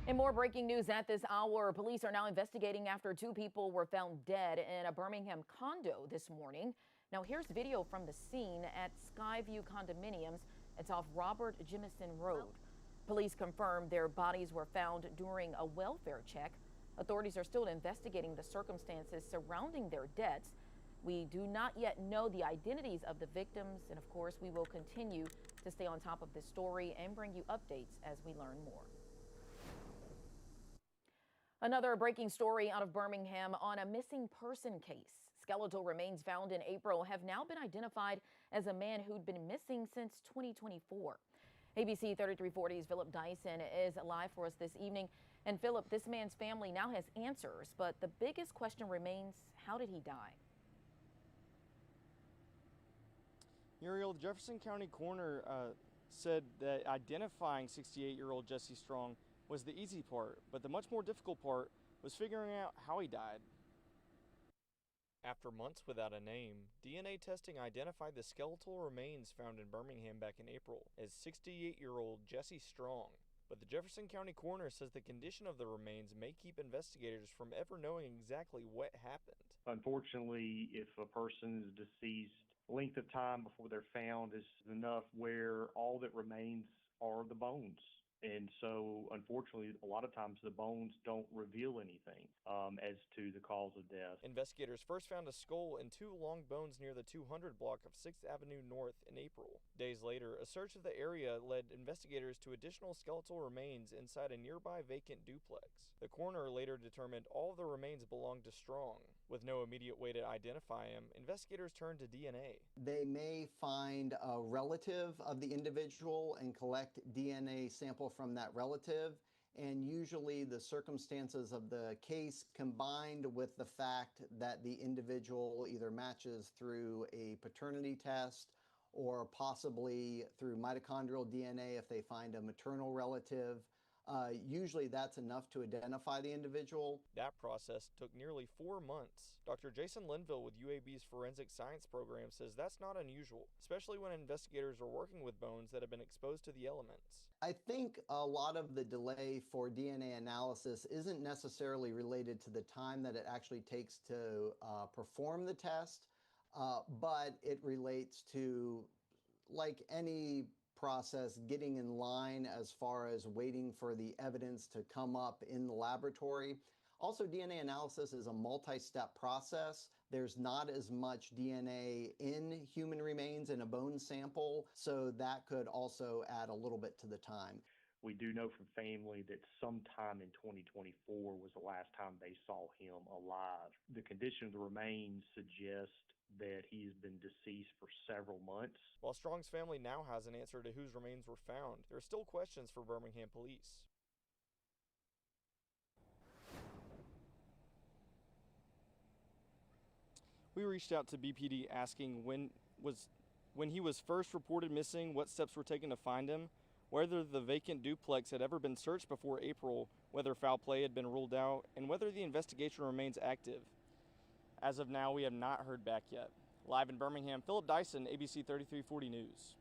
And more breaking news at this hour. Police are now investigating after two people were found dead in a Birmingham condo this morning. Now, here's video from the scene at Skyview Condominiums. It's off Robert Jimison Road. Police confirmed their bodies were found during a welfare check. Authorities are still investigating the circumstances surrounding their deaths. We do not yet know the identities of the victims, and of course, we will continue to stay on top of this story and bring you updates as we learn more. Another breaking story out of Birmingham on a missing person case. Skeletal remains found in April have now been identified as a man who'd been missing since 2024. ABC 3340's Philip Dyson is live for us this evening. And Philip, this man's family now has answers, but the biggest question remains, how did he die? Muriel, the Jefferson County coroner said that identifying 68-year-old Jesse Strong was the easy part, but the much more difficult part was figuring out how he died. After months without a name, DNA testing identified the skeletal remains found in Birmingham back in April as 68-year-old Jesse Strong. But the Jefferson County coroner says the condition of the remains may keep investigators from ever knowing exactly what happened. Unfortunately, if a person is deceased, length of time before they're found is enough where all that remains are the bones. And so, unfortunately, a lot of times the bones don't reveal anything as to the cause of death. Investigators first found a skull and two long bones near the 200 block of 6th Avenue North in April. Days later, a search of the area led investigators to additional skeletal remains inside a nearby vacant duplex. The coroner later determined all of the remains belonged to Strong. With no immediate way to identify him, investigators turned to DNA. They may find a relative of the individual and collect DNA sample from that relative, and usually the circumstances of the case combined with the fact that the individual either matches through a paternity test or possibly through mitochondrial DNA if they find a maternal relative. Usually that's enough to identify the individual. That process took nearly 4 months. Dr. Jason Linville with UAB's Forensic Science program says that's not unusual, especially when investigators are working with bones that have been exposed to the elements. I think a lot of the delay for DNA analysis isn't necessarily related to the time that it actually takes to perform the test, but it relates to, like any process, getting in line as far as waiting for the evidence to come up in the laboratory. Also, DNA analysis is a multi-step process. There's not as much DNA in human remains in a bone sample, so that could also add a little bit to the time. We do know from family that sometime in 2024 was the last time they saw him alive. The condition of the remains suggests that he's been deceased for several months. While Strong's family now has an answer to whose remains were found, there are still questions for Birmingham police. We reached out to BPD asking when he was first reported missing, what steps were taken to find him, whether the vacant duplex had ever been searched before April, whether foul play had been ruled out, and whether the investigation remains active. As of now, we have not heard back yet. Live in Birmingham, Philip Dyson, ABC 3340 News.